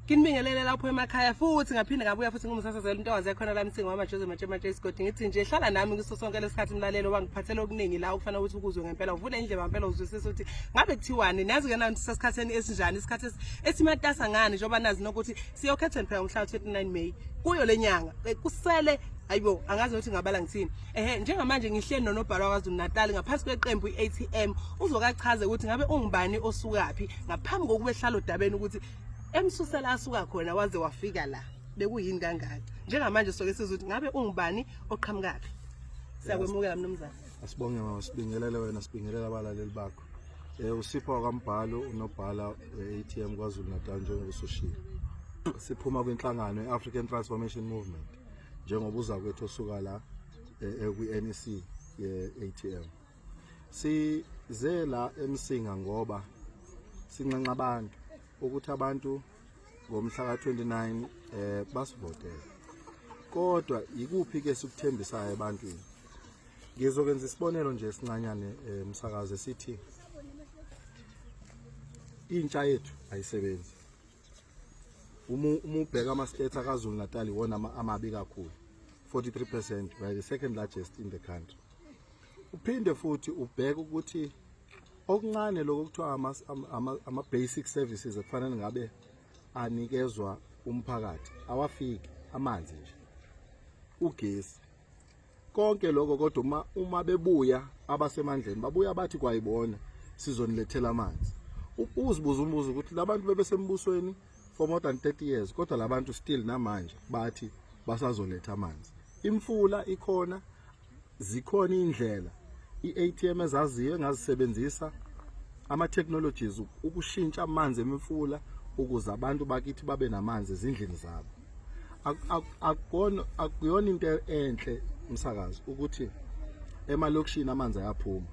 Kinibingelele lapho emakhaya futhi ngaphinde ngabuya futhi ngumsasazela intokazi yakhona la Mtsingo wamaJoze matshe isigodi ngithi nje hlala nami kuso sonke lesikhathi mlalelo wangiphathela okuningi la ufana ukuthi ukuzwe ngempela uvule indlebe ngempela uzwisisa ukuthi ngabe kuthiwani nazi ke nathi sesikhatheni esinjani isikhathi esimatasa ngani njoba nazi nokuthi siyokhetha phela ngomhla 29 May kuyo lenyanga kusele ayibo angazi ukuthi ngabala ngithini njengamanje ngihleli nonobhala waKwaZulu Natal ngaphansi kweqembu iATM uzokachaze ukuthi ngabe ungubani osukapi ngaphambi kokuba ehlala odabeni ukuthi emsusela asuka khona waze wafika la bekuyini kangaka njengamanje soke sizothi ngabe ungubani oqhamukaphi siyakwemukela mnumzane asibonge mama sibingelele wena sibingelela abalaleli bakho uSipho waKambhalo unobhala weATM kwaZulu Natal njengokusoshilo siphuma kwinhlangano yeAfrican Transformation Movement njengoba uza kwethu osuka la kwiNEC yeATM size la eMsinga ngoba sinqanqa abantu ukuthi abantu ngomhla ka29 basivotela kodwa ikuphi ke sikuthembisayo ebantwini ngizokwenza isibonelo nje esincanyane umsakazo sithi intsha yethu ayisebenzi ubheka ama states akaZulu Natal wona amabi kakhulu 43% while the second largest in the country uphinde futhi ubheka ukuthi okuncane lokuthiwa ama basic services ekufanele ngabe anikezwa umphakathi awafiki amanzi nje ugesi konke lokho kodwa uma bebuya abasemandleni babuya bathi kwayibona sizonilethela amanzi uzibuza umbuzo ukuthi labantu bebesembusweni for more than 30 years kodwa labantu still namanje bathi basazoletha amanzi imfula ikhona zikhona indlela iATM ezaziyo engazisebenzisa ama technologies ukushintsha amanzi emifula ukuze abantu bakithi babe namanzi ezindlini zabo akuyona into enhle umsakazi ukuthi emalokishini amanzi ayaphuma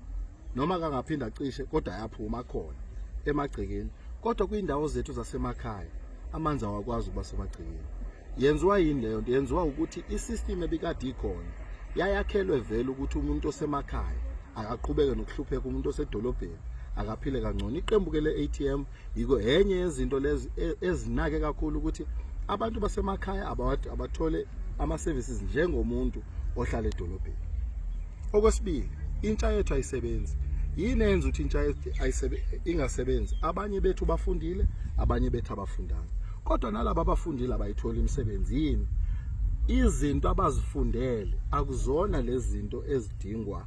noma kangaphinda acishe kodwa ayaphuma khona emagcekeni kodwa kuyindawo zethu zasemakhaya amanzi awakwazi ukuba semagcekeni yenziwa yini leyo nto yenziwa ukuthi isystem ebikade ikhona yayakhelwe vele ukuthi umuntu osemakhaya akaqhubeke nokuhlupheka umuntu osedolobheni akaphile kangcono iqembu ke leATM yiko enye yezinto lezi ezinake kakhulu ukuthi abantu basemakhaya abathole ama services njengomuntu ohlala edolobheni okwesibili intsha yethu ayisebenzi yini enza ukuthi intsha yethu ingasebenzi abanye bethu bafundile abanye bethu abafundanga kodwa nalabo abafundile abayithola imisebenzi yini izinto abazifundele akuzona lezi zinto ezidingwa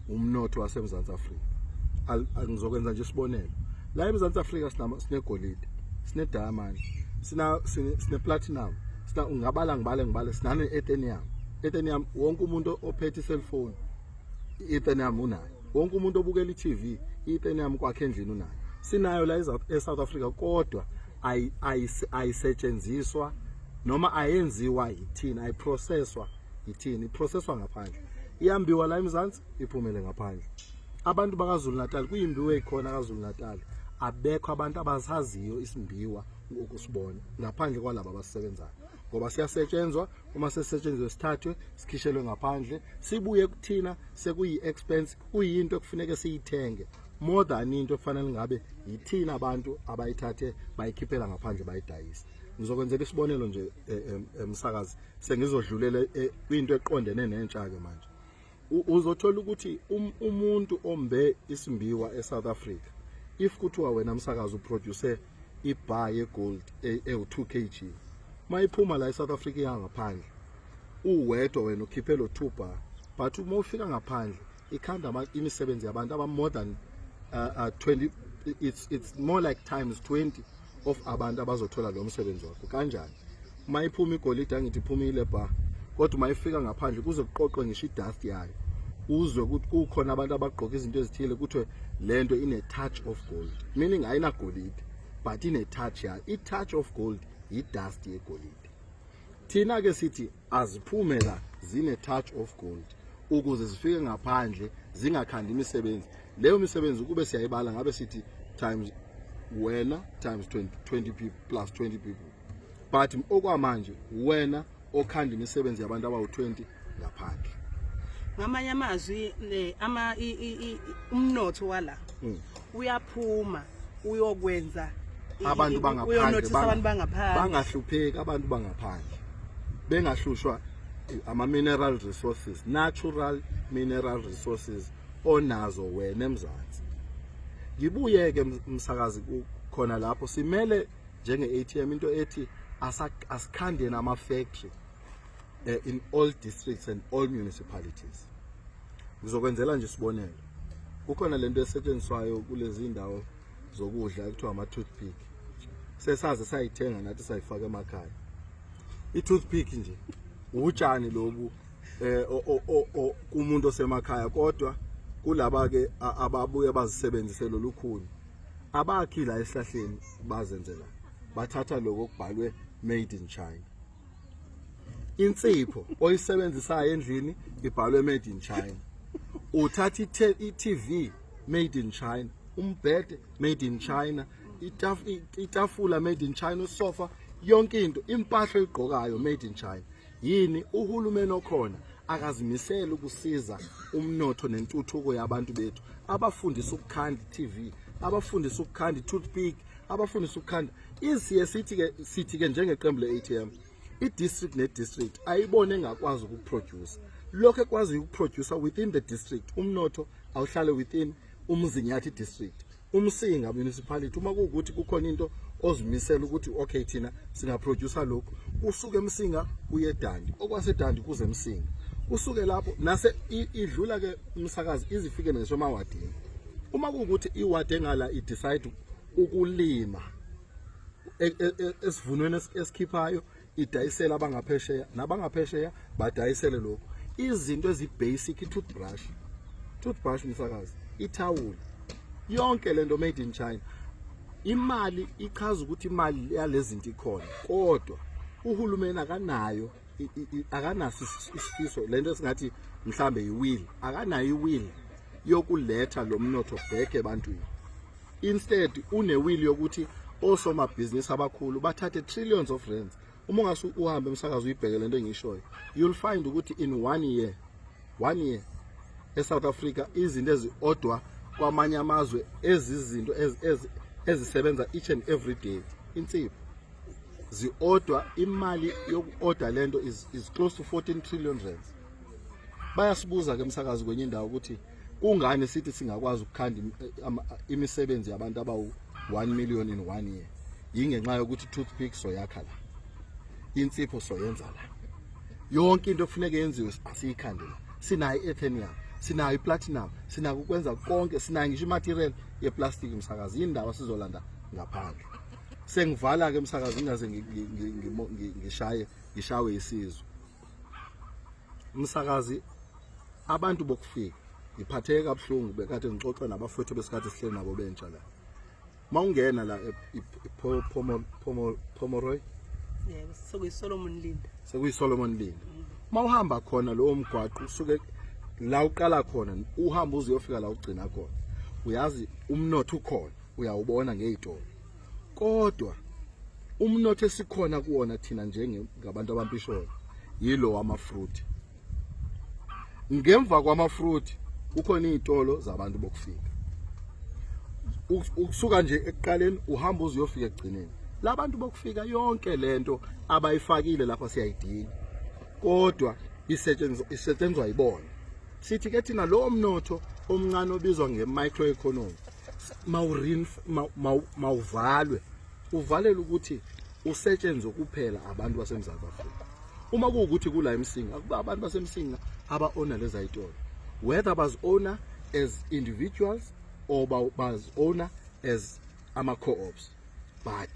umnotho waseMzantsi Afrika ngizokwenza nje isibonelo la eMzantsi Afrika sinegolide sine diamond sine platinum ngibale sinane Ethereum wonke umuntu ophethe cellphone Ethereum unayo wonke umuntu obukela iTV Ethereum kwakhe endlini unayo sinayo la eSouth Africa kodwa ayisetshenziswa noma ayenziwa yithina ayiprocesswa yithina iprocesswa ngaphandle iyambiwa la eMzantsi iphumele ngaphandle abantu bakaZulu Natal kuyimbiwe ikhona kaZulu Natal abekho abantu abasaziyo isimbiwa ukusibona ngaphandle kwalabo abasebenzayo ngoba siyasetshenzwa uma sesetshenzwe sithathwe sikhishelwe ngaphandle sibuye kuthina sekuyi expense kuyinto ekufuneka siyithenge more than into efanele ngabe yithina abantu abayithathe bayikhiphela ngaphandle bayidayisa ngizokwenzela isibonelo nje umsakazi sengizodlulela kwinto eqondene nentsha ke manje uzothola ukuthi umuntu ombe isimbiwa eSouth Africa if kuthiwa wena umsakazi uproduce ibar yegold e2 kg mayiphuma la eSouth Africa yangaphandle uwedwa wena ukhiphelo 2 bar but uma ufika ngaphandle ikhanda imisebenzi yabantu aba more than 20 it's more like times 20 of abantu abazothola lo msebenzi wakho kanjani mayiphuma igolide angithi iphumile bar kodwa mayifika ngaphandle kuze kuqoqwe ngisho idust yayo uzwe ukuthi kukhona abantu abagqoka izinto ezithile kuthiwe lento ine touch of gold meaning ayina golide but ine touch yayo i-touch of gold yi-dust yegolide thina ke sithi aziphume la zine touch of gold ukuze zifike ngaphandle zingakhandi imisebenzi leyo misebenzi kube siyayibala ngabe sithi times wena times 20 people plus 20 people but okwamanje wena okhanda imisebenzi yabantu abawu20 ngaphandle ngamanye amazwi umnotho wala uyaphuma uyokwenza abantu bangaphandle uyonothisa abantu bangaphandle bangahlupheki abantu bangaphandle bengahlushwa ama-mineral resources, natural mineral resources onazo wena eMzansi. Ngibuye-ke msakazi khona lapho simele njenge-ATM into ethi asikhande nama-factory in all districts and all municipalities. Ngizokwenzela nje isibonelo. Kukhona lento esetshenziswayo kulezi indawo zokudla ekuthiwa ama-toothpick. Sesaze sayithenga nathi sayifaka emakhaya. I-toothpick nje utshani lobu kumuntu osemakhaya kodwa kulaba ke ababuye bazisebenzise lolukhuni abakhi la esihlahleni bazenzela bathatha lokho kubhalwe made in China. Insipho oyisebenzisayo endlini ibhalwe made in China. Uthatha i-TV made in China, umbhede made in China, itafula made in China, usofa, yonke into, impahla egqokayo made in China. Yini uhulumeni okhona akazimisela ukusiza umnotho nentuthuko yabantu bethu, abafundisa ukukhanda i-TV, abafundisa ukukhanda i-toothpick, abafundisa ukukhanda isiye sithi ke njengeqembu le-ATM i-district ne-district ayibone engakwazi ukuproduce lokho ekwazi ukuproduce within the district. Umnotho awuhlale within umzinyathi district, umsinga municipality. Uma kuwukuthi kukhona into ozimisela ukuthi okay thina singaproduce lokho, usuke eMsinga uye eDandi, okwaseDandi kuze eMsinga, usuke lapho nase idlula ke umsakazi izifike ngisho emawadini. Uma kuwukuthi iwadi engala idecide ukulima esivunweni esikhiphayo idayisela abangaphesheya, nabangaphesheya badayisele lokho izinto ezibasic, toothbrush msakazi, ithawula, yonke lento made in China. Imali ichaza ukuthi imali yalezi zinto ikhona, kodwa uhulumeni akanayo akanaso isifiso lento esingathi mhlambe yiwill, akanayo iwill yokuletha lo mnotho back ebantwini. Instead une-will yokuthi osomabhizinisi abakhulu bathathe trillions of rands. Uma ungase uhambe emsakazo uyibheke lento engishoyo, you'll find ukuthi in one year eSouth Africa izinto eziodwa kwamanye amazwe ezizinto ezisebenza each and every day insipho ziodwa, imali yokuorder lento is close to 14 trillion rands. Bayasibuza ke emsakazo kwenye indawo ukuthi kungani sithi singakwazi ukukhanda imisebenzi yabantu abawu 1 million in 1 year. Yingenxa yokuthi toothpick soyakha la, insipho soyenza la, yonke into kufuneka yenziwe asiyikhandela. Sinayo i-ethenium, sinayo i-platinum, sinako ukwenza konke, sinayo ngisho i-material ye-plastic msakazi, indawo sizolanda ngaphandle. Sengivala ke msakazi ingaze ngishawe isizwe. Msakazi abantu bokufika ngiphatheke kabuhlungu bekade ngixoxa nabafowethu besikhathi sihleli nabo bentsha la. Mawungena la Pomeroy, yebo, sekuyiSolomon Linda. SekuyiSolomon Linda. Mawuhamba khona lowo mgwaqo usuke la uqala khona uhamba uze uyofika la ugcina khona, uyazi umnotho ukhona, uyawubona ngezitolo. Kodwa umnotho esikhona kuona thina njengabantu abampisholo yilo wamafruit. Ngemva kwamafruit kukhona izitolo zabantu bokufika. Ukusuka nje ekuqaleni uhamba uze uyofika ekugcineni. Labantu bokufika yonke lento abayifakile lapha siyayidinga, kodwa isetshenzwa yibona. Sithi ke thina lo mnotho omncane obizwa nge-microeconomy mawuvalwe, uvalele ukuthi usetshenzwe kuphela abantu baseMzantsi Afrika. Uma kuwukuthi kula eMsinga akuba abantu baseMsinga aba-owner leza zitolo, whether baz-owner as individuals or baz-owner as ama-co-ops, but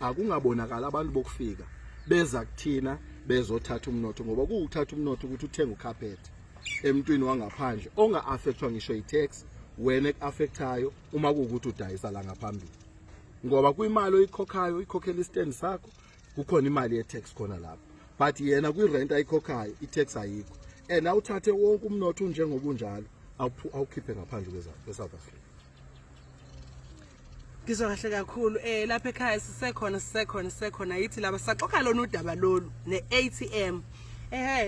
akungabonakala abantu bokufika beza kuthina bezothatha umnotho, ngoba kuwuthatha umnotho ukuthi uthenga ucarpet emntwini wangaphandle onga-affectwa ngisho i-tax, wena eku-affectayo uma kuwukuthi udayisa la ngaphambili. Ngoba kuyimali oyikhokhayo, ikhokhela istand sakho, kukhona imali ye-tax khona lapho, but yena kwi-rent ayikhokhayo i-tax ayikho, and awuthathe wonke umnotho njengobunjalo awukhiphe ngaphandle kwe-South Africa. Ngizwa kahle kakhulu lapha ekhaya sisekhona yithi laba saxoxa lona udaba lolu ne-ATM.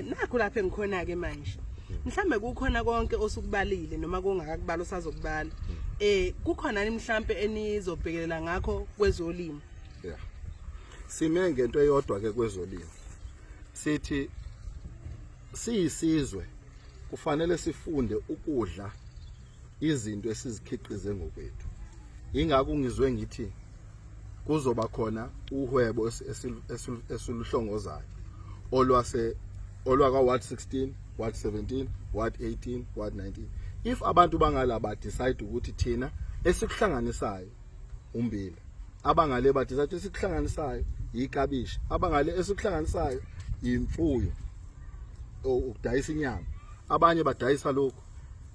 Nakho lapha engikhona ke manje. Mhlambe kukhona konke osukubalile noma kungakakubala osazokubala. kukhona mhlambe enizobhekelela ngakho kwezolimo. Yeah. Sime ngento eyodwa ke kwezolimo. Sithi siyisizwe kufanele sifunde ukudla izinto esizikhiqize ngokwethu. Ingakho ngizwe ngithi kuzoba khona uhwebo esiluhlongozayo olwaka Ward 16, Ward 17, Ward 18, Ward 19. If abantu bangalaba decide ukuthi thina esikuhlanganisayo umbila, abangale ba decide esikuhlanganisayo ikabishi, abangale esikuhlanganisayo imfuyo ukudayisa inyama, abanye badayisa lokho.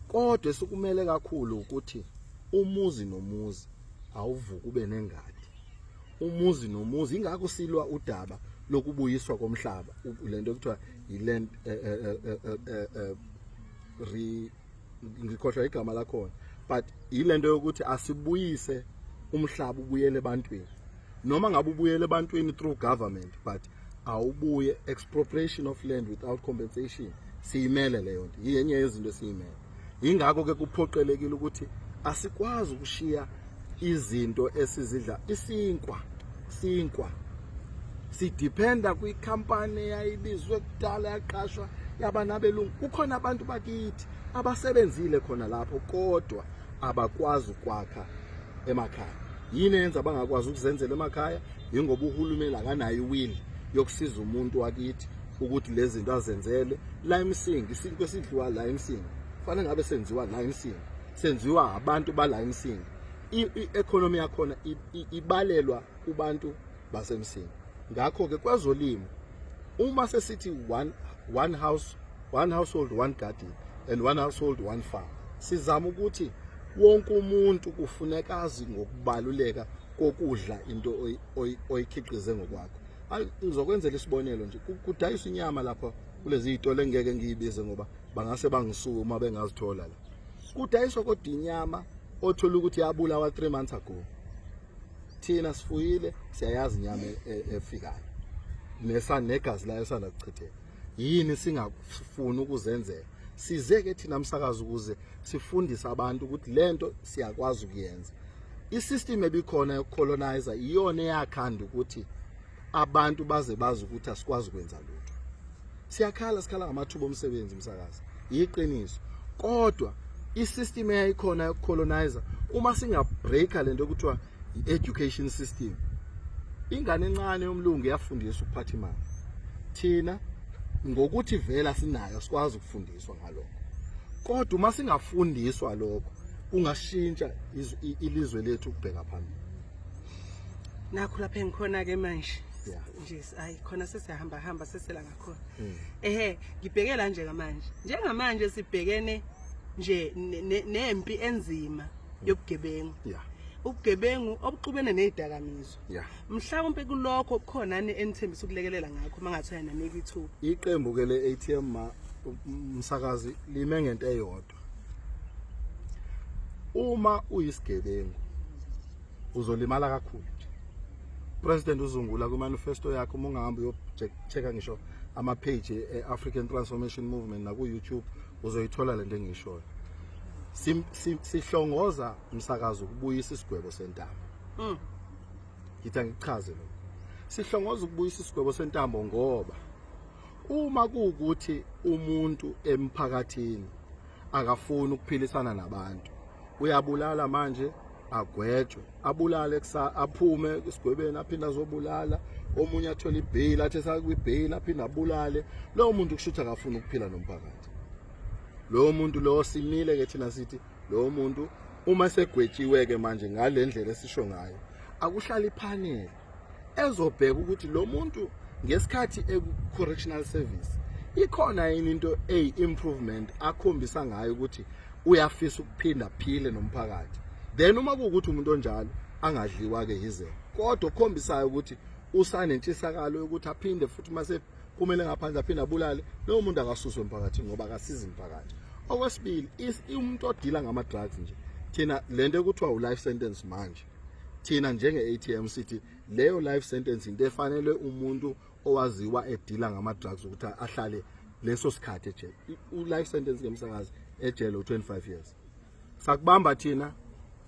Kodwa esikumele kakhulu ukuthi umuzi nomuzi awuvuka ube nengadi. Umuzi nomuzi ingakho silwa udaba lokubuyiswa komhlaba, lento ekuthiwa iland ngikhohlwa igama lakhona, but ilento yokuthi asibuyise umhlaba ubuyele ebantwini. Noma ngabe ubuyele ebantwini through government, but awubuye expropriation of land without compensation. Siyimele leyo nto, yenye yezinto siyimele. Ingakho ke kuphoqelekile ukuthi asikwazi ukushiya izinto esizidla isinkwa sidependa kwikhampani eyayibizwe kudala yaqashwa yaba nabelungu. Kukhona abantu bakithi abasebenzile khona lapho kodwa abakwazi ukwakha emakhaya. Yini yenza bangakwazi ukuzenzela emakhaya? Ingoba uhulumeni akanayo iwill yokusiza umuntu wakithi ukuthi lezi zinto azenzele. La eMsingi isinto esidliwa la eMsingi fanele ngabe senziwa la eMsingi, senziwa abantu bala eMsingi. I-economy yakhona ibalelwa kubantu baseMsingi. Ngakho ke kwezolimo uma sesithi one household one garden and one household one farm, sizama ukuthi wonke umuntu kufuneka azi ngokubaluleka kokudla into oyikhiqize ngokwakho. Ngizokwenzela isibonelo nje, kudayiswa inyama lapha kulezi izitolo engeke ngiyibize ngoba bangase bangisuka uma bengazithola la. Kudayiswa kodwa inyama othola ukuthi yabulawa 3 months ago. Thina sifuyile siyayazi inyama efikayo negazi layo sanda kuchitheka. Yini singafuni ukuzenzela? Sizeke thina msakazi ukuze sifundise abantu ukuthi lento siyakwazi ukuyenza. I-system ebikhona yokucolonizer iyona eyakhanda ukuthi abantu baze bazi ukuthi asikwazi ukwenza lutho. Sikhala ngamathuba omsebenzi msakazi, iqiniso. Kodwa i-system eyayikhona yokucolonizer uma singabreaka lento ekuthiwa i-education system, ingane encane yomlungu yafundiswa ukuphatha imali. Thina ngokuthi vela sinayo sikwazi ukufundiswa ngalokho. Kodwa uma singafundiswa lokho kungashintsha ilizwe lethu ukubheka phambili. Nakho lapha engikhona ke manje nje khona sesiyahamba sesela ngakhona. Ngibhekela nje manje. Njengamanje sibhekene nje nempi enzima yobugebengu. Ubugebengu obuxubene nezidakamizwa. Mhlawumbe kulokho khona enithembisa ukulekelela ngakho mangathi nanika ithuba. Iqembu ke le-ATM msakazi lime ngento eyodwa. Uma uyisigebengu uzolimala kakhulu. President uZungula ku manifesto yakhe uma ungahamba uyochecka ngisho ama page e-African Transformation Movement na ku YouTube uzoyithola lento engishoyo. Sihlongoza umsakazo ukubuyisa isigwebo sentambo. Ngithi ngichaze lo. Sihlongoza ukubuyisa isigwebo sentambo ngoba uma kuukuthi umuntu emphakathini akafuni ukuphilisana nabantu, uyabulala manje agwetshwe, abulale aphume isigwebeni aphinda azobulala, omunye athola ibail athi sakwibail aphinda abulale. Lo muntu kushutha akafuni ukuphila nomphakathi. Lo muntu lo simile ke thina sithi lo muntu uma segwetshiwe ke manje ngale ndlela esisho ngayo akuhlala ipanel ezobheka ukuthi lo muntu ngesikhathi correctional service ikhona yini into improvement akhombisa ngayo ukuthi uyafisa ukuphinda phile nomphakathi. Then uma kuukuthi umuntu onjalo angadliwa ke yize kodwa khombisayo ukuthi usanentshisakalo ukuthi aphinde futhi mase kumele ngaphandle aphinde abulale, lo muntu akasuswe emphakathini ngoba akasiza umphakathi. Okwesibili umuntu odila ngama drugs nje, thina lento ekuthiwa u-life sentence manje, thina njenge-ATM sithi leyo life sentence into efanele umuntu owaziwa edila ngama drugs ukuthi ahlale leso sikhathi ejele. U-life sentence ngemsakazi ejele u25 years. Sakubamba thina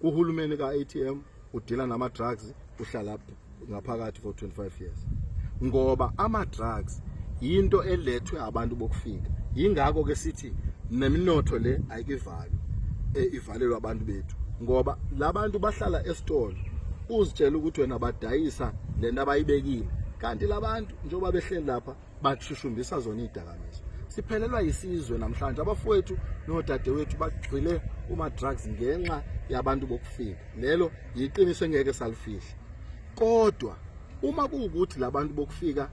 uhulumeni ka-ATM udila nama drugs uhlala ngaphakathi for 25 years ngoba ama drugs into elethwe abantu bokufika ingakho ke sithi neminotho le ayikivali ivalelwa abantu bethu ngoba labantu bahlala esitolo uzitshela ukuthi wena badayisa lento abayibekile kanti labantu njengoba behleli lapha bashushumbisa zona izidakamizwa siphelelwa isizwe namhlanje abafowethu nodadewethu bagcwele uma drugs ngenxa yabantu bokufika lelo yiqiniso engeke salifihla kodwa uma kuukuthi labantu bokufika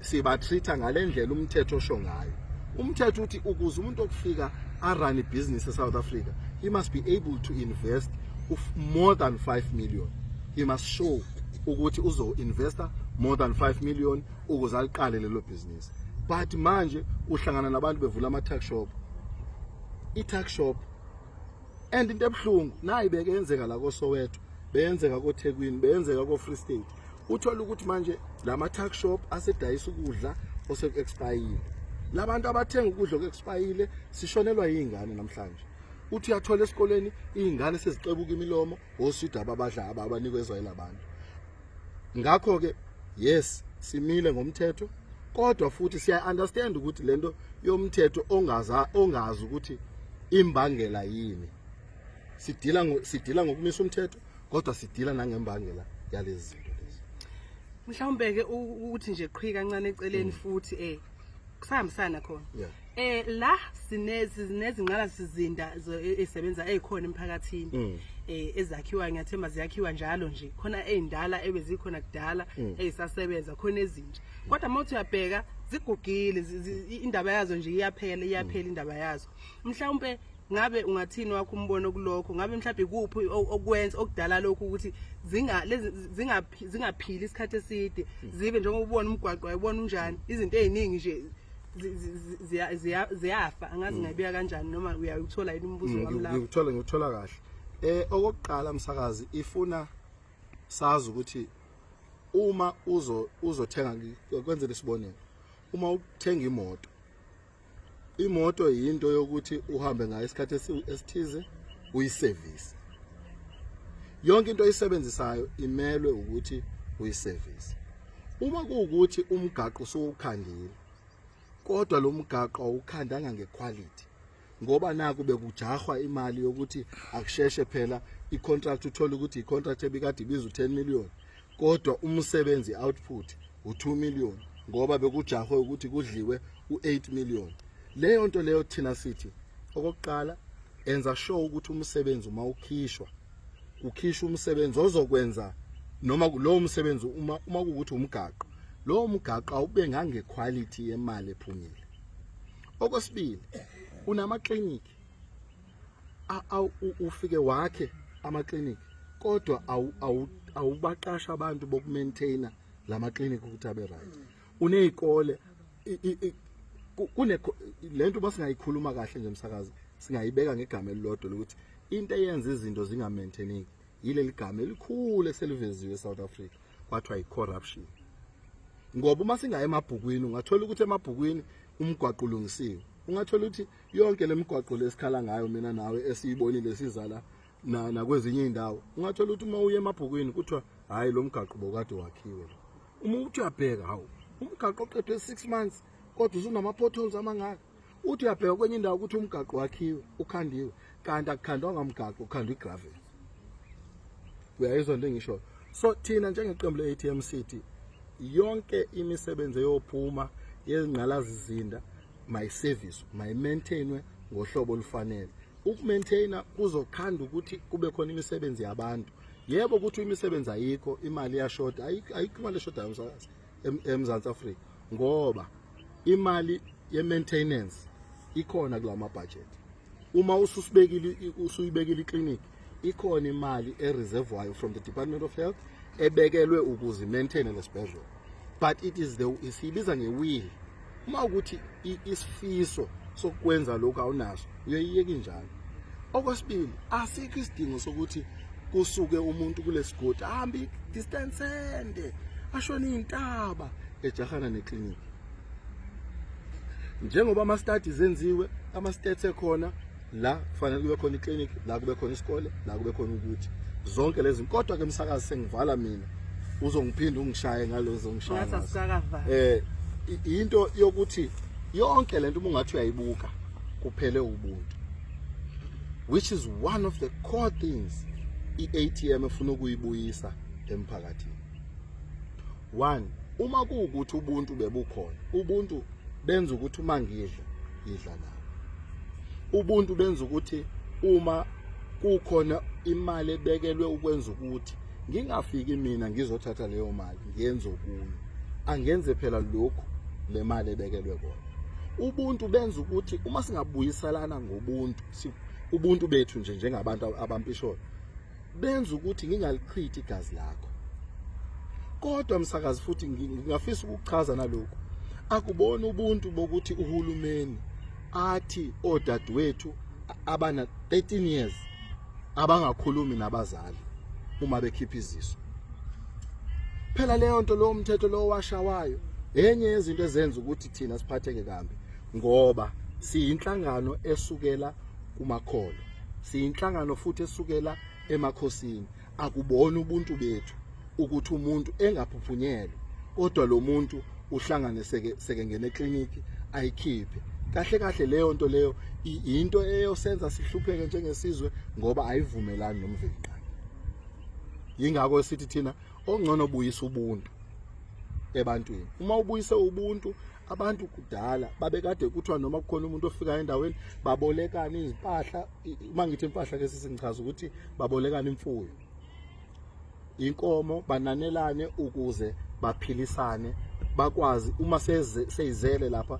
sibatreata ngalendlela umthetho osho ngayo umthetho uthi ukuze umuntu okufika run business eSouth Africa he must be able to invest more than 5 million he must show ukuthi uzo investor more than 5 million ukuze aliqale lelo business but manje uhlangana nabantu bevula ama tax shop i-tax shop and into ebhlungu nayi beke yenzeka la koSoweto beyenzeka koThekwini beyenzeka koFree State uthola ukuthi manje lama tax shop asedayisa ukudla ose-expire labantu abathenga ukudla oku-expire sishonelwa yingane namhlanje uthi uyathola esikoleni izingane sezicebuka imilomo oswidaba abadla abanikezwa yelabantu ngakho ke yes simile ngomthetho kodwa futhi siya understand ukuthi lento yomthetho ongazi ukuthi imbangela yini sidila ngokumisa umthetho kodwa sidila nangembangela yalezi zinto lezi mhlawumbe ke ukuthi nje qhwi kancane eceleni futhi kusahambisana khona la sinezinqala sizinda esebenza ezikhona emphakathini ezakhiwa ngiyathemba ziyakhiwa njalo nje khona ezindala ebezikhona kudala ezisasebenza khona ezinje kodwa mawuthi uyabheka zigugile indaba yazo nje iyaphela indaba yazo mhlawumbe ngabe ungathini wakho umbono kulokho ngabe mhlawumbe kuphi okwenza okudala lokho ukuthi zingaphili isikhathi eside zibe njengoba ubona umgwaqo ayibona unjani izinto eziningi nje ziyafa angazi ngayibeka kanjani noma uyayithola yini umbuzo wami la ngithola kahle okokuqala umsakazi ifuna sazi ukuthi uma uzothenga kwenzele isibonelo uma uthenga imoto yinto yokuthi uhambe ngayo isikhathi esithize uyiservice yonke into oyisebenzisayo imelwe ukuthi uyiservice uma kuukuthi umgaqo usukhandile kodwa lo mgaqo awukhandanga ngequality ngoba naku bekujahwa imali yokuthi akusheshe phela icontract uthola ukuthi icontract ebikade ibiza u10 million kodwa umsebenzi output u2 million ngoba bekujahwe ukuthi kudliwe u8 million leyo nto leyo thina sithi okokuqala enza sure ukuthi umsebenzi uma ukhishwa umsebenzi ozokwenza noma lo msebenzi uma kuukuthi umgaqo lo mgaqo awube ngangequality yemali ephumile okwesibili unama clinic ufike wakhe ama clinic kodwa awubaqasha abantu bokumaintaina lama clinic ukuthi abe right unezikole lento basingayikhuluma kahle nje umsakazi singayibeka ngegama elilodwa lokuthi into eyenza izinto zingamaintaineki yileli gama elikhulu eseliveziwe eSouth Africa kwathiwa icorruption ngoba uma singaye emabhukwini ungathola ukuthi emabhukwini umgwaqo ulungisiwe ungathola ukuthi yonke lemigwaqo lesikhala ngayo mina nawe esiyibonile sizala nakwezinye indawo ungathola ukuthi uma uye emabhukwini kuthiwa hayi lo mgaqo bokade wakhiwe uma uthi uyabheka hawu umgaqo oqedwe 6 months kodwa uzunama potholes amangaka uthi uyabheka kwenye indawo ukuthi umgaqo wakhiwe ukhandiwe kanti akukhandwa ngamgaqo ukhandwa igravel uyayizwa into engisho so thina njengeqembu le-ATM City yonke imisebenzi eyophuma yezingqalazizinda my service my maintainwe ngohlobo olufanele ukumaintaina kuzokhanda ukuthi kube khona imisebenzi yabantu yebo ukuthi imisebenzi ayikho imali iyashoda ayikho imali eshoda eMzantsi Afrika ngoba imali ye-maintenance ikhona kulama budget uma usuyibekile iclinic ikhona imali ereservoir from the Department of Health ebekelwe ukuze maintain lesibhedlela but it is isibiza ngewill uma ukuthi isifiso sokwenza lokho awunaso uyayiyeka njalo okwesibili asikho isidingo sokuthi kusuke umuntu kulesigodi ahambe distance ende ashona intaba ejahana neclinic njengoba ama studies enziwe ama stats ekhona la kufanele kube khona iclinic, la kube khona isikole, la kube khona ukuthi zonke lezi. Kodwa ke msakazi sengivala mina, uzongiphinda ungishaye ngalozo ngishaya. Ngathi asikakavala. Into yokuthi yonke lento uma ungathi uyayibuka kuphele ubuntu, which is one of the core things i-ATM efuna ukuyibuyisa emphakathini. One, uma kuwukuthi ubuntu bebukhona, ubuntu benza ukuthi uma ngidla nawo. Ubuntu benza ukuthi uma kukhona imali ebekelwe ukwenza ukuthi ngingafiki mina ngizothatha leyo mali ngiyenze okunye, angenze phela lokhu le mali ebekelwe kona. Ubuntu benza ukuthi uma singabuyiselana ngobuntu, ubuntu bethu njengabantu abampisholo, benza ukuthi ngingalichitha igazi lakho. Kodwa msakazi futhi ngingafisa ukuchaza nalokho, akubona ubuntu bokuthi uhulumeni athi odadewethu abana 13 years abangakhulumi nabazali uma bekhipha iziso. Phela leyo nto lo mthetho lo washawayo enye yezinto ezenza ukuthi thina siphatheke kambi, ngoba siyinhlangano esukela kumakholo, siyinhlangano futhi esukela emakhosini. Akubona ubuntu bethu ukuthi umuntu engaphuphunyelwe, kodwa lo muntu uhlangane seke ngene ekliniki ayikhiphe. Kahle leyo nto leyo into eyosenza sihlupheke njengesizwe ngoba ayivumelani nomveli. Yingakho sithi thina ongcono buyisa ubuntu ebantwini. Uma ubuyise ubuntu, abantu kudala babekade kuthiwa noma kukhona umuntu ofika endaweni babolekana izimpahla. Uma ngithi impahla ke sisingichaza ukuthi babolekana imfuyo, inkomo, bananelane ukuze baphilisane, bakwazi uma seyizele lapha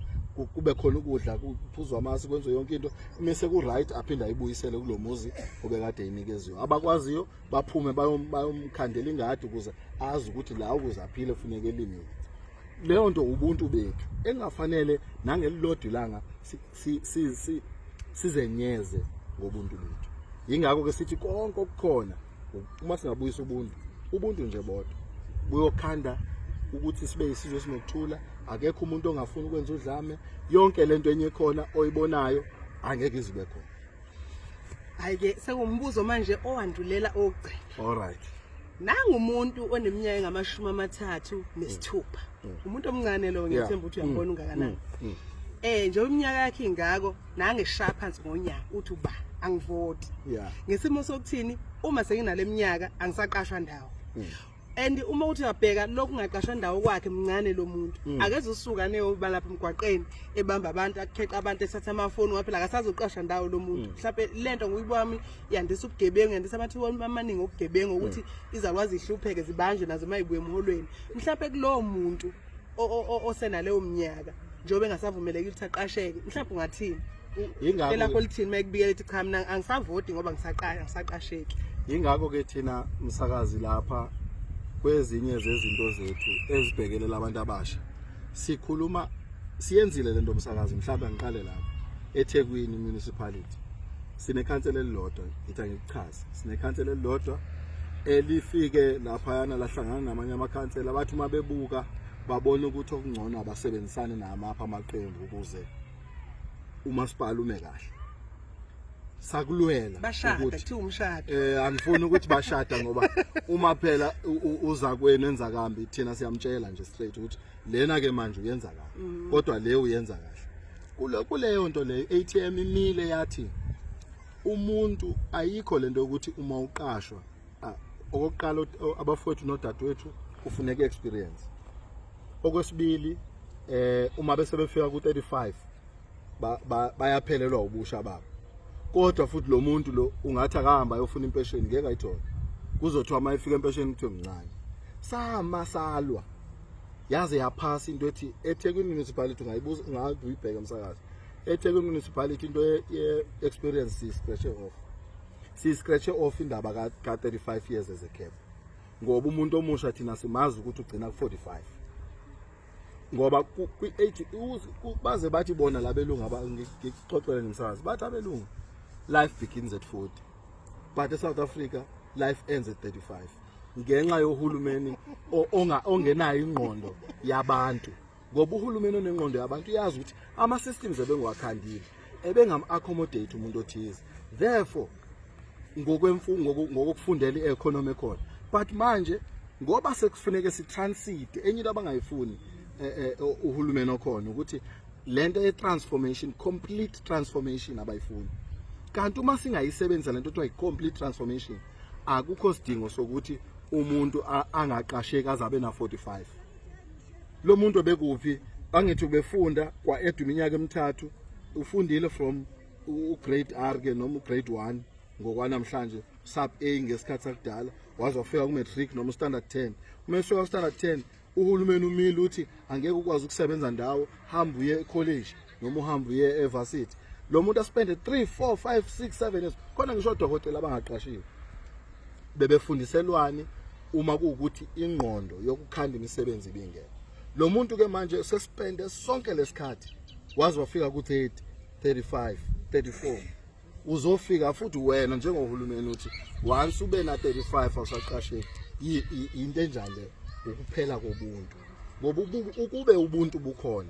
kube khona ukudla, kuphuzwa amasi, kwenziwe yonke into, mise ku right aphinda ayibuyisele kulomuzi obekade inikeziwe. Abakwaziyo baphume bayomkhandela ingadi ukuze azi ukuthi la ukuze aphile kufuneka elimiwe. Leyo nto ubuntu bethu engafanele nangelilodwa ilanga sizenyeze ngobuntu bethu. Yingakho ke sithi konke okukhona uma singabuyisa ubuntu nje bodwa buyokhanda ukuthi sibe isizwe sinokuthula. Akekho umuntu ongafuni ukwenza udlame, yonke lento enye khona oyibonayo angeke izibe khona. Hayi-ke sekumbuzo manje owandulela ogcina. Alright. Nangumuntu oneminyaka engama-36. Umuntu omncane lo, ngiyethemba ukuthi uyambona ungakanani. Nje iminyaka yakhe ingako nangeshaya phansi ngonyaka uthi uba angivoti. Ngesimo sokuthini uma senginale minyaka angisaqashwa ndawo. And uma uthi uyabheka lokhu ngaqashwa ndawo kwakhe mncane lo muntu, akeze usuka neyoba lapha emgwaqeni ebamba abantu, akukheqa abantu, esatha amafoni waphela akasazoqashwa ndawo lo muntu. Mhlawumbe lento nguyibami yandisa ubugebengu, yandisa amathuba amaningi obugebengu ukuthi izakwazi ihlupheke zibanjwe nazo mayibuye emholweni. Mhlawumbe kulowo muntu osenaleyo minyaka njengoba engasavumeleki ukuthi aqasheke, mhlawumbe ungathini? Elakho lithini mayikubikela ethi cha mina angisavoti ngoba ngisaqasheki. Yingakho ke thina msakazi lapha kwezinye zezinto zethu ezibhekelela abantu abasha sikhuluma, siyenzile lento msakazi. Mhlawumbe ngiqale lapha eThekwini municipality sinekhansela elilodwa, ngithi ngikuchaze, sinekhansela elilodwa elifike lapha yana lahlangana namanye amakhansela, bathi uma bebuka babona ukuthi okungcono abasebenzisane namapha amaqembu ukuze umasipala ume kahle. Sakulwela ukuthi umshado, angifuni ukuthi bashada ngoba uma phela uza kwenu enza kambi thina siyamtshela nje straight ukuthi lena ke manje uyenza kahle, kodwa le uyenza kahle. Kuleyo nto leyo ATM imile yathi umuntu ayikho lento ukuthi uma uqashwa, okokuqala abafowethu nodadewethu kufuneka experience. Okwesibili uma bese befika ku 35 bayaphelelwa ubusha babo. Kodwa futhi lo muntu lo ungathi akahamba ayofuna impesheni ngeke ayithole. Kuzothiwa uma efika empesheni kuthiwe mncane. Salwa yaze yaphasa into ethi eThekwini municipality, ungayibuza ungayibheka msakazi. eThekwini municipality into ye experience si scratch off indaba ka 35 years as a cap. Ngoba umuntu omusha thina simazi ukuthi ugcina ku 45. Ngoba baze bathi bona labelungu ngixoxele ngimsakazi bathi abelungu life begins at 40, but eSouth Africa life ends at 35 ngenxa yohulumeni ongenayo ingqondo yabantu. Ngoba uhulumeni onengqondo yabantu yazi ukuthi ama systems ebengwakhandile ebengam-accommodate umuntu othize. Therefore ngokufundela i-economy khona, but manje ngoba sekufuneka si-transit enye into abangayifuni uhulumeni okhona ukuthi lento ye-transformation, complete transformation abayifuni. Kanti uma singayisebenzisa lento kuthiwa i-complete transformation, akukho sidingo sokuthi umuntu angaqasheki azabe na 45. Lo muntu obekuphi angithi ubefunda kwa-edu iminyaka emithathu, ufundile from grade R ke noma grade 1 ngokwanamhlanje, sub A ngesikhathi sakudala, waze wafika ku-matric noma standard 10. Uma esifika ku-standard 10 uhulumeni umile uthi angeke ukwazi ukusebenza ndawo, hamba uye e-college noma uhamba uye e-varsity. Lo muntu aspende 3, 4, 5, 6, 7 years. Khona ngisho odokotela abangaqashiwe bebefundiselwani uma kuwukuthi ingqondo yokukhanda imisebenzi ibingekho. Lo muntu ke manje sespende sonke lesikhathi waze wafika ku-30, 35, 34. Uzofika futhi wena njengohulumeni uthi once ube na 35 awusaqasheki. Into enjani le? Ukuphela kobuntu. Ngoba ukube ubuntu bukhona,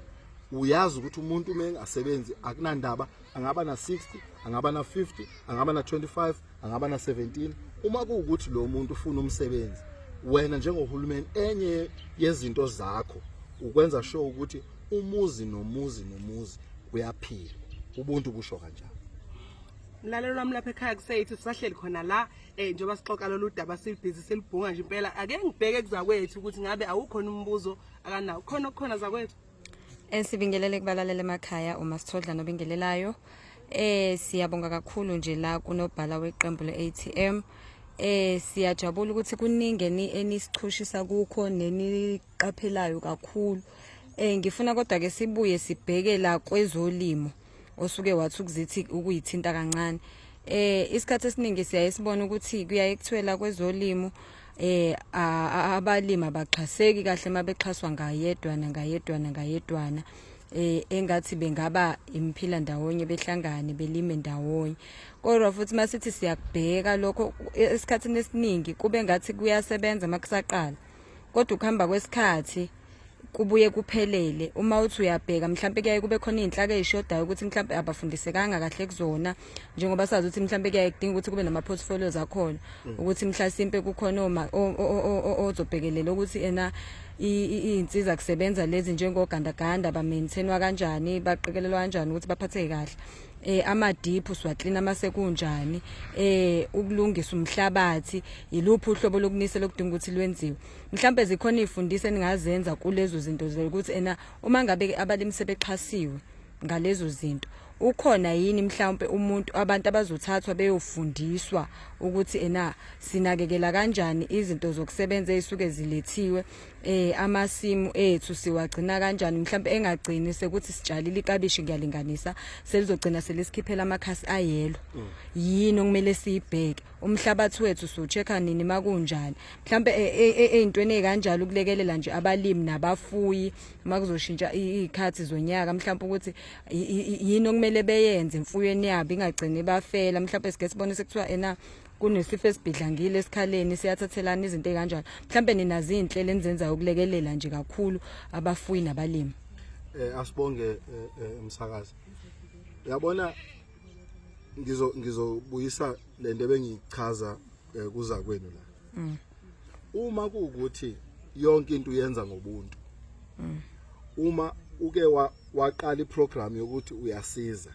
uyazi ukuthi umuntu mengasebenzi akunandaba, angaba na 60, angaba na 50, angaba na 25, angaba na 17. Uma kuwukuthi lo muntu ufuna umsebenzi, wena njengohulumeni enye yezinto zakho ukwenza sure ukuthi umuzi nomuzi uyaphila. Ubuntu busho kanjani? Mlalelo lwami lapha ekhaya kuseyithi sisahleli khona la njengoba sixoxa lolu daba silibhizi silibhunga nje impela. Ake ngibheke kuzakwethu ukuthi ngabe awukhona umbuzo akanawo. Khona zakwethu. Sibingelele kubalalele emakhaya uma sithodla nobingelelayo. Siyabonga kakhulu nje la kunobhala weqembu le-ATM. Siyajabula ukuthi kuningi enisichushisa kukho neniqaphelayo kakhulu. Ngifuna kodwa ke sibuye sibheke la kwezolimo osuke wathi ukuzithi ukuyithinta kancane. Isikhathi esiningi siyayisibona ukuthi kuyaye kuthwela kwezolimo abalimi abaxhaseki kahle mabexhaswa ngayedwana engathi bengaba imphila ndawonye behlangane belime ndawonye. Kodwa futhi masithi siyakubheka lokho esikhathini esiningi kube ngathi kuyasebenza makusaqala, kodwa ukuhamba kwesikhathi kubuye kuphelele. Uma uthi uyabheka mhlambe kuyaye kube khona izinhlaka ezishodayo ukuthi mhlambe abafundisekanga kahle kuzona, njengoba sazi ukuthi mhlambe kuyaye kudinga ukuthi kube nama portfolios akhona ukuthi mhlasimpe kukhona ozobhekelela ukuthi izinsiza kusebenza lezi njengogandaganda ba-maintainwa kanjani, baqikelelwa kanjani ukuthi baphatheke kahle. Amadiphu siwaklina masekunjani, ukulungisa umhlabathi, iluphi uhlobo lokunisela lokudinga ukuthi lwenziwe. Mhlambe zikhona izifundise ningazenza kulezo zinto ukuthi uma ngabe abalimi sebexhasiwe ngalezo zinto, ukhona yini mhlawumbe abantu abazothathwa beyofundiswa ukuthi sinakekela kanjani izinto zokusebenza ezisuke zilethiwe, amasimu ethu siwagcina kanjani, mhlawumbe engagcini sekuthi sitshalile ikabishi ngiyalinganisa selizogcina selisikhiphela amakhasi ayelo. Yini okumele siyibheke? Umhlabathi wethu siwuchecka nini makunjani? Mhlawumbe ezintweni ezikanjalo ukulekelela nje abalimi nabafuyi makuzoshintsha izikhathi zonyaka, mhlawumbe ukuthi yini okumele beyenze imfuyweni yabo ingagcini bafela. Mhlawumbe sike sibone sekuthiwa kunesifo esibhidlangile esikhaleni siyathathelana izinto ezikanjalo. Mhlawumbe ninazi izinhlelo enizenzayo ukulekelela nje kakhulu abafuyi nabalimi. Asibonge umsakazi. Uyabona ngizobuyisa lento ebengichaza kuza kwenu la. Uma kuukuthi yonke into uyenza ngobuntu. Uma uke waqala iprogram yokuthi uyasiza,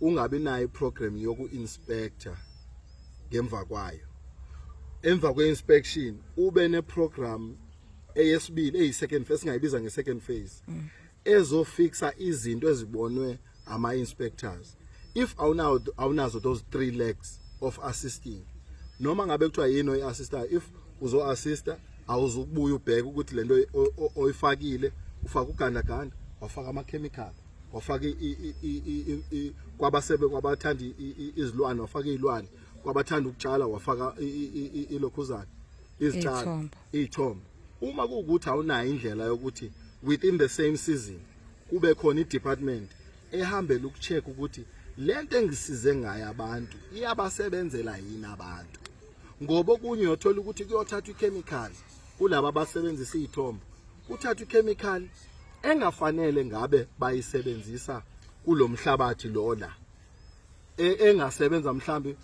ungabi nayo iprogram yoku-inspector ngemva kwayo. Emva kwe-inspection ube neprogram eyesibili eyi-second phase, singayibiza nge-second phase, ezofixa izinto ezibonwe ama-inspectors. If awunazo those 3 legs of assisting, noma ngabe kuthiwa yini oyi-assistayo, if uzo-assista awuzukubuya ubheke ukuthi lento oyifakile ufaka ugandaganda, wafaka ama-chemical, wafaka kwabathanda izilwane, wafaka izilwane, kwabathanda ukutshala wafaka ilokhuzana, izitshalo, izithombo. Uma kuwukuthi awunayo indlela yokuthi within the same season kube khona i-department ehambela ukucheck ukuthi lento engisize ngayo abantu iyabasebenzela yini abantu. Ngoba okunye uyothola ukuthi kuyothathwa i-chemical kulabo abasebenzisa izithombo, uthatha i-chemical engafanele ngabe bayisebenzisa kulomhlabathi lo la engasebenza mhlambi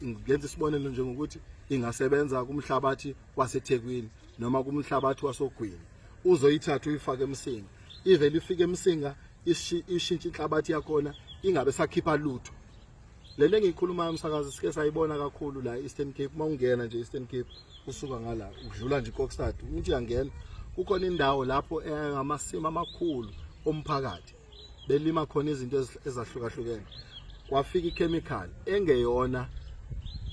ngenza isibonelo njengokuthi ingasebenza kumhlabathi waseThekwini noma kumhlabathi wasogwini uzoyithatha uyifake eMsinga ivele ifike eMsinga ishintsha inhlabathi yakhona ingabe sakhipha lutho lento engiyikhuluma umsakazi sike sayibona kakhulu la Eastern Cape mawungena nje Eastern Cape usuka ngala udlula nje eKokstad uthi uyangena kukhona indawo lapho engamasimo amakhulu omphakathi belima khona izinto ezahlukahlukene kwafika ichemical engeyona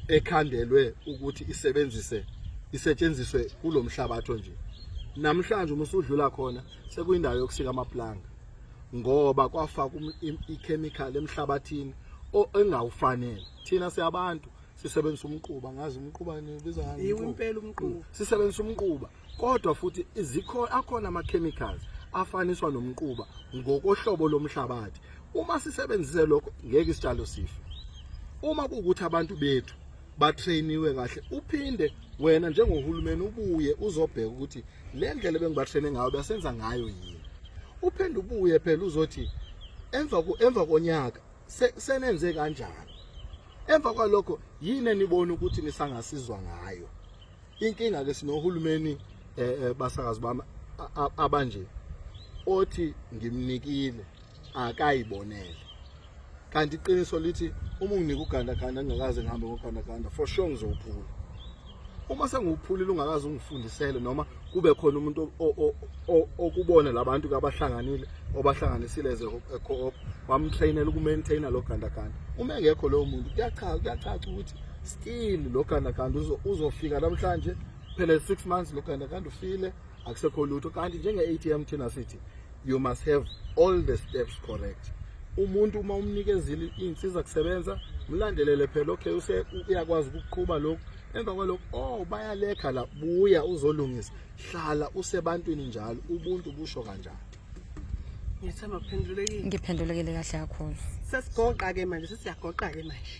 ekhandelwe ukuthi isetshenziswe kulomhlabathi nje namhlanje uma usudlula khona sekuyindawo yokusika amaplanga ngoba kwafaka ichemical emhlabathini engawufanele thina siyabantu sisebenzisa umquba ngazi umquba nibiza ngani impela umquba sisebenzisa umquba kodwa futhi akhona ama chemicals afaniswa nomquba ngokohlobo lomhlabathi uma sisebenzise lokho ngeke isitshalo sife uma kuukuthi abantu bethu batrainiwe kahle uphinde wena njengohulumeni ubuye uzobheka ukuthi le ndlela bengibatraine ngayo basenza ngayo yini uphinde ubuye phela uzothi emva konyaka senenze kanjani emva kwalokho yini enibona ukuthi nisangasizwa ngayo inkinga ke sinohulumeni basakazi bami abanje othi ngimnikile akayibonele kanti iqiniso lithi uma unginika ugandaganda ngingakaze ngihambe ngogandaganda for sure ngizophula uma sengiwuphulile ungakaze ungifundisele noma kube khona umuntu okubona labantu kabahlanganile obahlanganisile eco-op bamtrainela ukumaintaina lo gandaganda uma engekho lowo muntu kuyacaca ukuthi still lo gandaganda uzofika namhlanje phela 6 months lo gandaganda ufile akusekho lutho kanti njenge-ATM thina sithi you must have all the steps correct umuntu uma umnikezile insiza kusebenza mlandelele phela okay uyakwazi ukuqhuba lokho emva kwalokho bayalekha la buya uzolungisa hlala usebantwini njalo ubuntu busho kanjani ngithemba kuphendulekile ngiphendulekile kahle kakhulu sesigoqa ke manje sesiyagoqa ke manje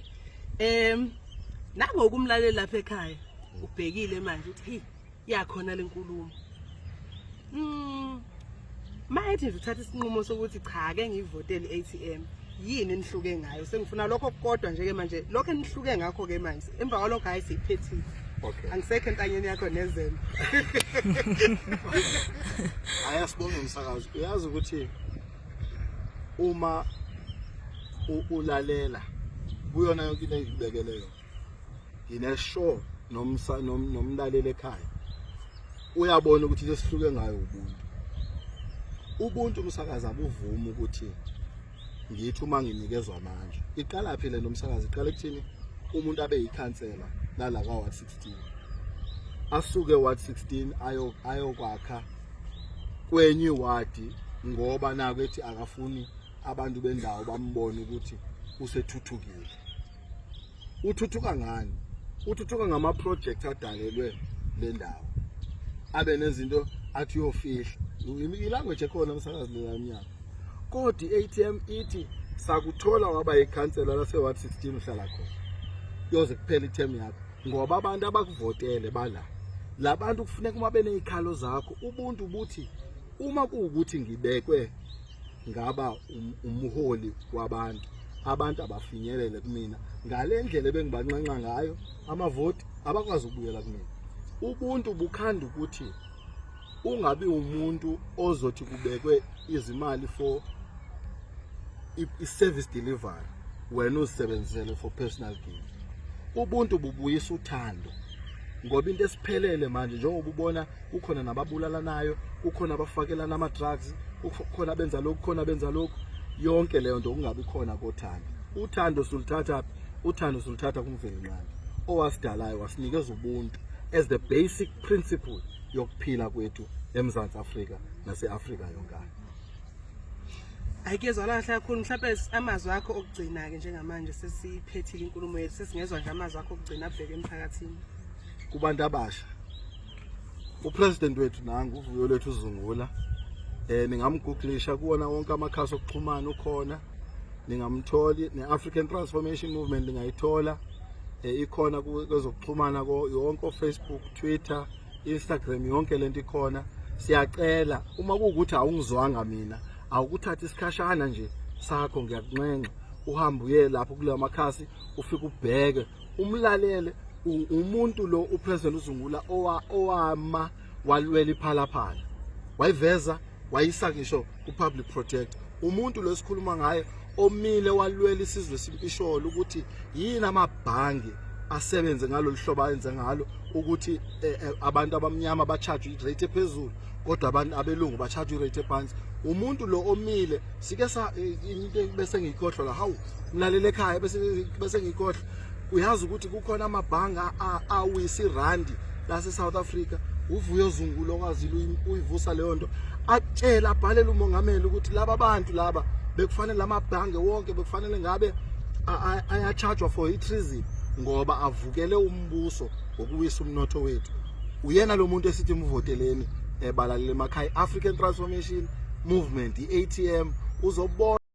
nangokumlalela lapha ekhaya ubhekile manje uthi yakhona lenkulumo mayithi nje uthatha isinqumo sokuthi cha ke ngivotele ATM yini enihluke ngayo sengifuna lokho kodwa nje ke manje lokho enihluke ngakho ke manje emva kwalokho hayi siphethile okay angisekho entanyeni yakho nezembe ayasibonga umsakazi uyazi ukuthi uma ulalela kuyona yonke into engibekeleyo ngineshow nomlaleli ekhaya uyabona ukuthi lesihluke ngayo ubuntu umsakazi abuvuma ukuthi ngithi uma nginikezwe amandla iqala phela nomsakazi iqala ekuthini umuntu abe yikhansela lala ka Ward 16 asuke Ward 16 ayokwakha kwenye ward ngoba nako ethi akafuni abantu bendawo bambone ukuthi usethuthukile uthuthuka ngani uthuthuka ngama project adalelwe le ndawo abe nezinto athi uyofihla ilanguage ekhona umsakazi lelanyaka kodwa iATM ithi sakuthola waba yikhansela lase Ward 16 uhlala khona yoze kuphela ithemu yakho ngoba abantu abakuvotele bala labantu kufuneka uma benezikhalo zakho ubuntu buthi uma kuukuthi ngibekwe ngaba umholi wabantu abantu abafinyelele kumina ngale ndlela bengibanqanqa ngayo amavoti abakwazi ukubuyela kumina ubuntu bukhanda ukuthi ungabi umuntu ozothi kubekwe izimali for i-service delivery wena uzisebenzele for personal gain ubuntu bubuyisa uthando ngoba into esiphelele manje njengoba ubona kukhona nababulala nayo kukhona abafakelana ama drugs kukhona benza lokho khona benza lokho yonke leyo nto kungabi khona kothando uthando suluthatha uthando suluthatha kumveli nqangi owasidalayo wasinikeza ubuntu as the basic principle yokuphila kwethu eMzantsi Afrika nase-Afrika yonkana ayikezwa la kakhulu mhlawumbe amazwi akho okugcina ke njengamanje sesiphethile inkulumo yethu sesingezwa nje amazwi akho okugcina abheke emphakathini kubantu abasha upresident wethu nangu uvuyo lethu uzungula ningamgooglisha kuona wonke amakhasi okuxhumana ukhona ningamtholi neAfrican Transformation Movement lingayithola ikhona kwezokuxhumana yonke Facebook Twitter Instagram yonke lento ikhona siyacela uma kuukuthi awungizwanga mina awukuthatha isikhashana nje sakho ngiyakuncenga uhambe uye lapho kule makhasi ufike ubheke umlalele umuntu lo upresident uZungula owama walwela iphalaphala wayiveza wayisa ngisho ku-public protector umuntu lo sikhuluma ngaye omile walwela isizwe simpisholo ukuthi yini amabhangi asebenze ngalo lihlobo ayenze ngalo ukuthi abantu abamnyama bacharge irate ephezulu kodwa abantu abelungu bacharge irate ephansi umuntu lo omile sike into bese ngikhohlwa la hawu mlalele ekhaya bese ngikhohlwa uyazi ukuthi kukhona amabhanga awisi randi lase South Africa uvuyo Zungula okwazile uyivusa leyo nto atshela abhalele umongameli ukuthi laba bantu laba bekufanele amabhange wonke bekufanele ngabe ayachargewa for i-treason ngoba avukele umbuso ngokuwisa umnotho wethu uyena lo muntu esithi mvoteleni ebalalele emakhaya African Transformation Movement iATM uzobona